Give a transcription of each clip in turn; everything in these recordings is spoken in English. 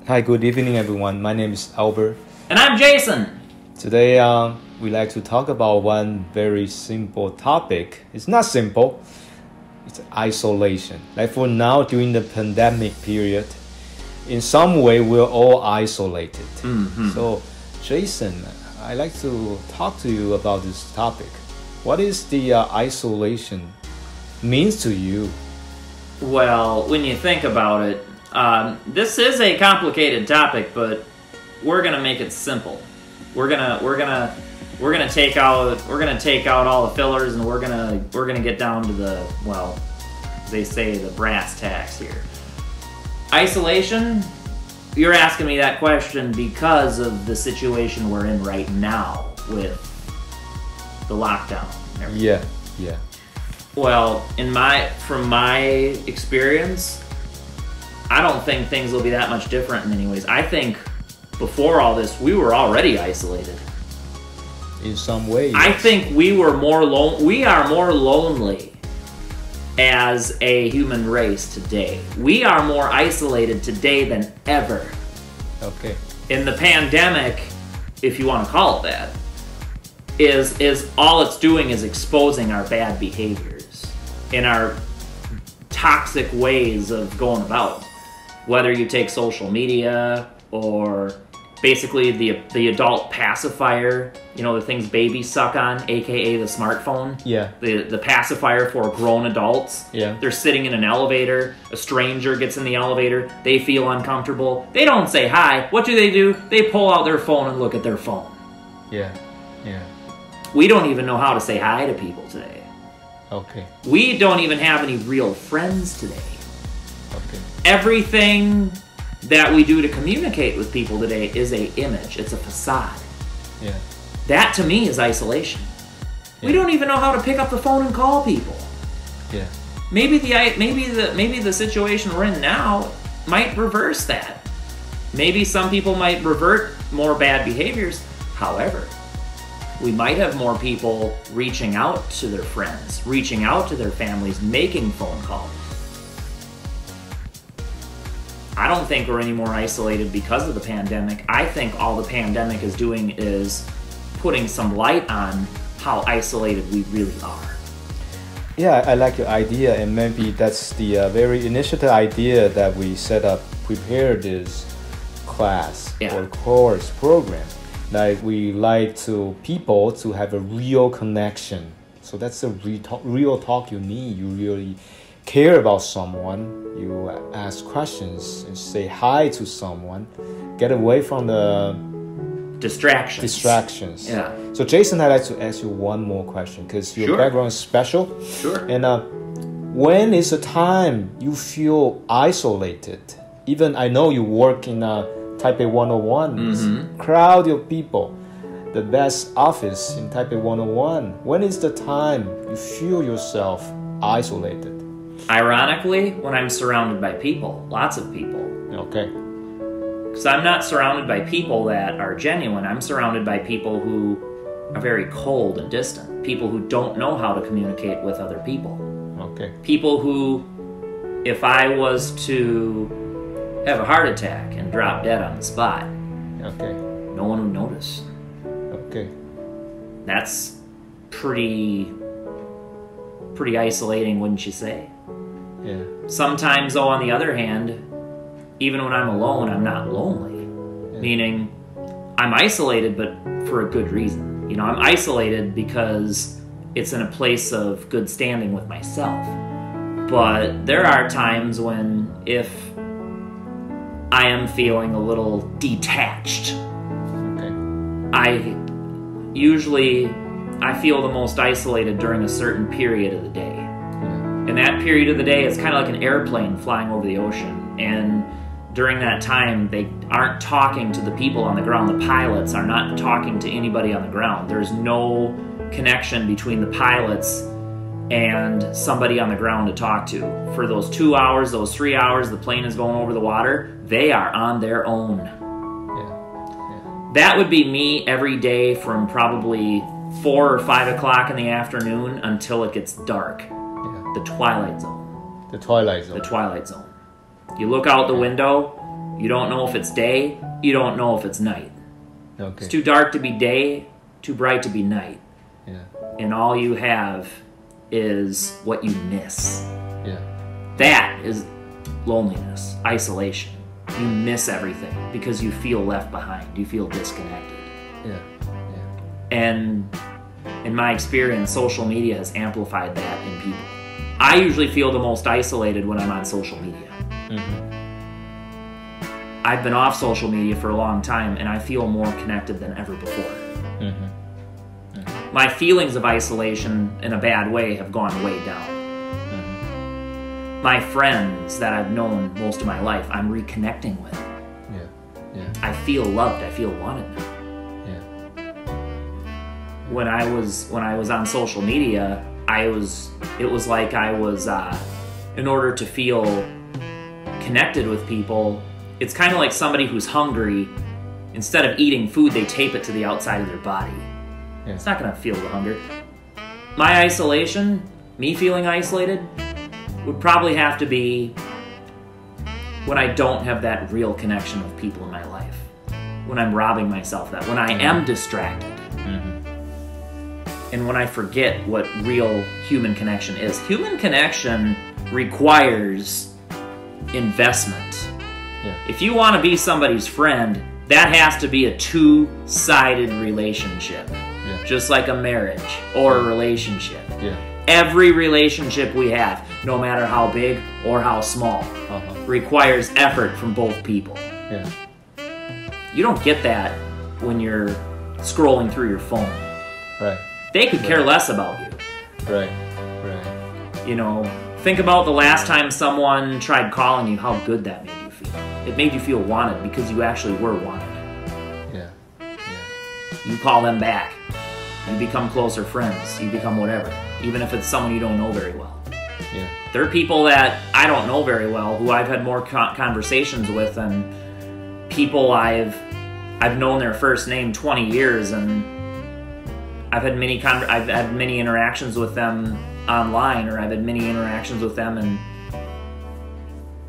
Hi, good evening, everyone. My name is Albert. And I'm Jason. Today, we like to talk about one very simple topic. It's not simple. It's isolation. Like for now, during the pandemic period, in some way, we're all isolated. Mm-hmm. So, Jason, I'd like to talk to you about this topic. What is the isolation means to you? Well, when you think about it, this is a complicated topic, but we're gonna make it simple. We're gonna take out all the fillers, and we're gonna get down to the, well, they say the brass tacks here. Isolation. You're asking me that question because of the situation we're in right now with the lockdown and everything. Yeah. Well, from my experience, I don't think things will be that much different in many ways. I think before all this, we were already isolated. In some ways. I think we are more lonely as a human race today. We are more isolated today than ever. Okay. In the pandemic, if you want to call it that, is all it's doing is exposing our bad behaviors and our toxic ways of going about. Whether you take social media or basically the adult pacifier, the things babies suck on, aka the smartphone. Yeah. The pacifier for grown adults. Yeah. They're sitting in an elevator, a stranger gets in the elevator, they feel uncomfortable. They don't say hi. What do? They pull out their phone and look at their phone. Yeah. We don't even know how to say hi to people today. Okay. We don't even have any real friends today. Okay. Everything that we do to communicate with people today is a image. It's a facade. Yeah. That to me is isolation. Yeah. We don't even know how to pick up the phone and call people. Yeah. Maybe the situation we're in now might reverse that. Maybe some people might revert more bad behaviors. However, we might have more people reaching out to their friends, reaching out to their families, making phone calls. I don't think we're any more isolated because of the pandemic. I think all the pandemic is doing is putting some light on how isolated we really are. Yeah, I like your idea, and maybe that's the very initiative idea that we set up, prepare this class or course program. Like we like to people to have a real connection. So that's the real talk you need. You really care about someone. You ask questions and say hi to someone. Get away from the distractions. Yeah. So Jason, I'd like to ask you one more question because your background is special. Sure. And when is the time you feel isolated? Even I know you work in Taipei 101, crowd of people, the best office in Taipei 101. When is the time you feel yourself isolated? Ironically, when I'm surrounded by people, lots of people. Okay. Because I'm not surrounded by people that are genuine. I'm surrounded by people who are very cold and distant. People who don't know how to communicate with other people. Okay. People who, if I was to have a heart attack and drop dead on the spot, okay, no one would notice. Okay. That's pretty isolating, wouldn't you say? Yeah. Sometimes, though, on the other hand, even when I'm alone, I'm not lonely. Yeah. Meaning, I'm isolated, but for a good reason. I'm isolated because it's in a place of good standing with myself. But there are times when, if I am feeling a little detached, I feel the most isolated during a certain period of the day. And that period of the day is kind of like an airplane flying over the ocean. And during that time, they aren't talking to the people on the ground. The pilots are not talking to anybody on the ground. There's no connection between the pilots and somebody on the ground to talk to. For those 2 hours, those 3 hours, the plane is going over the water, they are on their own. Yeah. That would be me every day from probably 4 or 5 o'clock in the afternoon until it gets dark. The twilight zone. The twilight zone. The twilight zone. You look out the window, You don't know if it's day. You don't know if it's night. Okay. It's too dark to be day, too bright to be night. Yeah. And all you have is what you miss. Yeah. That is loneliness, isolation. You miss everything because you feel left behind. You feel disconnected. Yeah. Yeah. And in my experience, social media has amplified that in people. I usually feel the most isolated when I'm on social media. Mm-hmm. I've been off social media for a long time, and I feel more connected than ever before. Mm-hmm. My feelings of isolation in a bad way have gone way down. Mm-hmm. My friends that I've known most of my life, I'm reconnecting with. Yeah. Yeah. I feel loved. I feel wanted now. Yeah. When I was on social media, it was like I was, in order to feel connected with people, it's kind of like somebody who's hungry. Instead of eating food, they tape it to the outside of their body. Yeah. It's not going to feel the hunger. My isolation, me feeling isolated, would probably have to be when I don't have that real connection with people in my life. When I'm robbing myself that. When I am distracted. Mm-hmm. And when I forget what real human connection is. Human connection requires investment. Yeah. If you want to be somebody's friend, that has to be a two-sided relationship. Yeah. Just like a marriage or a relationship. Yeah. Every relationship we have, no matter how big or how small, requires effort from both people. Yeah. You don't get that when you're scrolling through your phone. Right. They could care less about you. Right. Right. You know, think about the last time someone tried calling you, how good that made you feel. It made you feel wanted because you actually were wanted. Yeah. Yeah. You call them back. You become closer friends. You become whatever. Even if it's someone you don't know very well. Yeah. There are people that I don't know very well who I've had more conversations with than people I've known their first name 20 years, and I've had many interactions with them online, or I've had many interactions with them, and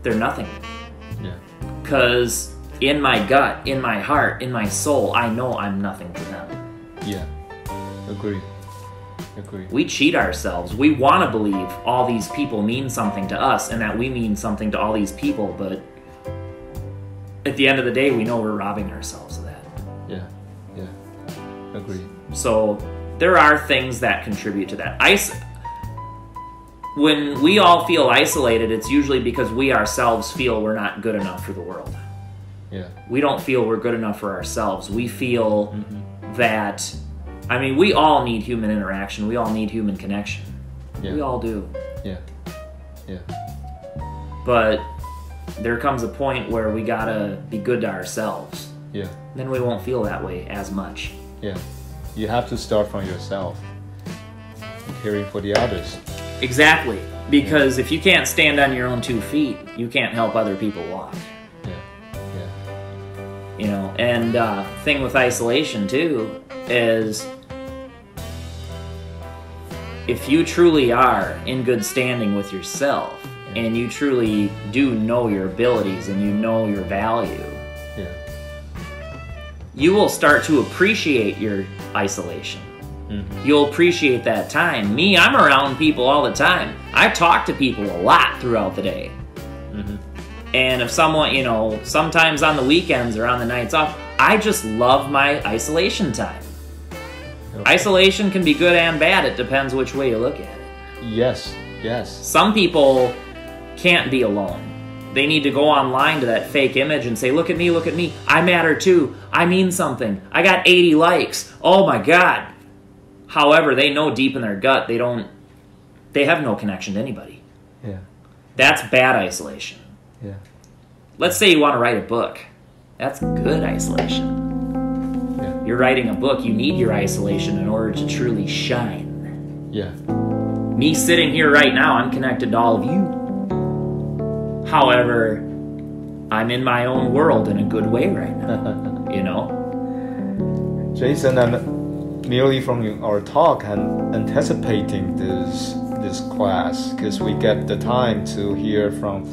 they're nothing. Yeah. Because in my gut, in my heart, in my soul, I know I'm nothing to them. Yeah. Agree. We cheat ourselves. We want to believe all these people mean something to us and that we mean something to all these people, but at the end of the day, we know we're robbing ourselves of that. Yeah. Yeah. Agree. So there are things that contribute to that. When we all feel isolated, it's usually because we ourselves feel we're not good enough for the world. Yeah. We don't feel we're good enough for ourselves. We feel that... I mean, we all need human interaction. We all need human connection. Yeah. We all do. Yeah. Yeah. But there comes a point where we gotta be good to ourselves. Yeah. Then we won't feel that way as much. Yeah. You have to start from yourself. Caring for the others. Exactly. Because if you can't stand on your own 2 feet, you can't help other people walk. Yeah. Yeah. You know, and thing with isolation too is, if you truly are in good standing with yourself, and you truly do know your abilities and you know your value, you will start to appreciate your isolation. You'll appreciate that time. Me, I'm around people all the time. I talk to people a lot throughout the day. And if someone, you know, sometimes on the weekends or on the nights off, I just love my isolation time. Isolation can be good and bad. It depends which way you look at it. Yes, yes. Some people can't be alone. They need to go online to that fake image and say, look at me, I matter too. I mean something. I got 80 likes. Oh my God. However, they know deep in their gut they have no connection to anybody. Yeah. That's bad isolation. Yeah. Let's say you want to write a book. That's good isolation. You're writing a book, you need your isolation in order to truly shine. Yeah. Me sitting here right now, I'm connected to all of you. However, I'm in my own world in a good way right now. You know? Jason, I'm merely from our talk and anticipating this class, because we get the time to hear from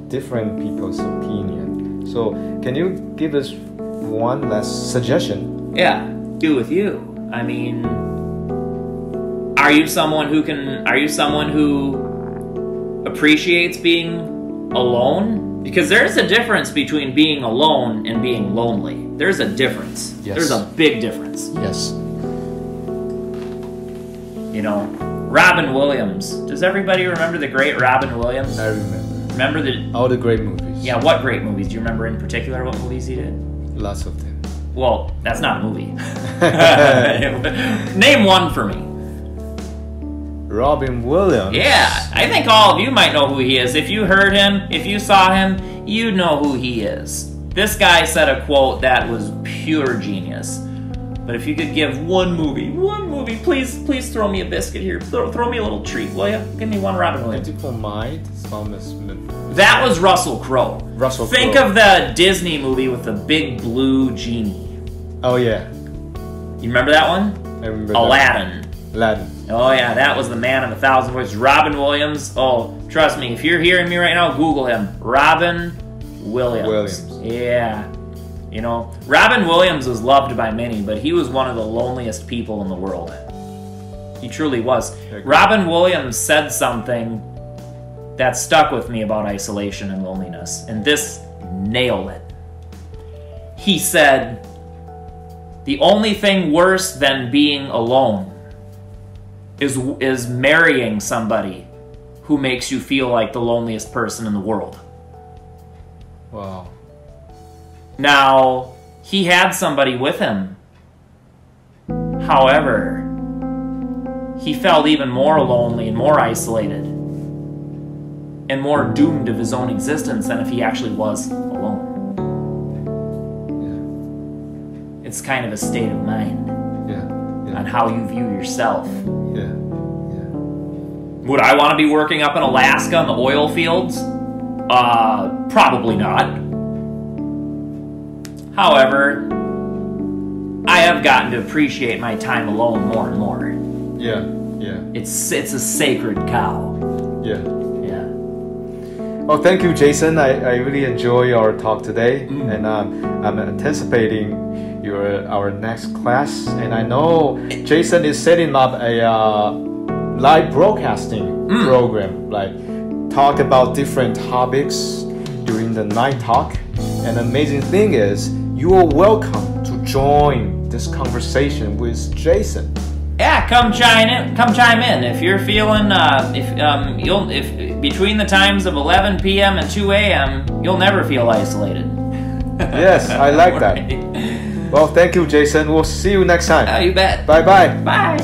different people's opinion. So can you give us one last suggestion? Yeah, do with you. I mean, are you someone who appreciates being alone? Because there's a difference between being alone and being lonely. There's a difference. Yes. There's a big difference. Yes. You know, Robin Williams. Does everybody remember the great Robin Williams? I remember. Remember all the great movies. Yeah, what great movies? Do you remember in particular what movies he did? Lots of them. Well, that's not a movie. Name one for me. Robin Williams. Yeah, I think all of you might know who he is. If you heard him, if you saw him, you know who he is. This guy said a quote that was pure genius. But if you could give one movie, please throw me a biscuit here. Throw me a little treat, will you? Give me one Robin Williams. Beautiful Mind, Thomas. That was Russell Crowe. Think of the Disney movie with the big blue genie. Oh yeah. You remember that one? I remember. Aladdin. Aladdin. Oh yeah, that was the man of 1,000 voices. Robin Williams. Oh, trust me, if you're hearing me right now, Google him. Robin Williams. Yeah. You know, Robin Williams was loved by many, but he was one of the loneliest people in the world. He truly was. Robin Williams said something that stuck with me about isolation and loneliness, and this nailed it. He said, the only thing worse than being alone is marrying somebody who makes you feel like the loneliest person in the world. Wow. Now, he had somebody with him. However, he felt even more lonely and more isolated and more doomed of his own existence than if he actually was alone. Yeah. It's kind of a state of mind. Yeah. On how you view yourself. Yeah. Would I want to be working up in Alaska in the oil fields? Probably not. However, I have gotten to appreciate my time alone more and more. Yeah. It's a sacred cow. Yeah. Oh, thank you, Jason. I really enjoy our talk today, and I'm anticipating our next class. And I know Jason is setting up a live broadcasting program, like talk about different topics during the night talk. And the amazing thing is, you are welcome to join this conversation with Jason. Yeah, come chime in if you're feeling if between the times of 11 p.m. and 2 a.m. you'll never feel isolated. Yes, I like that. Well, thank you, Jason. We'll see you next time. Oh, you bet. Bye-bye. Bye.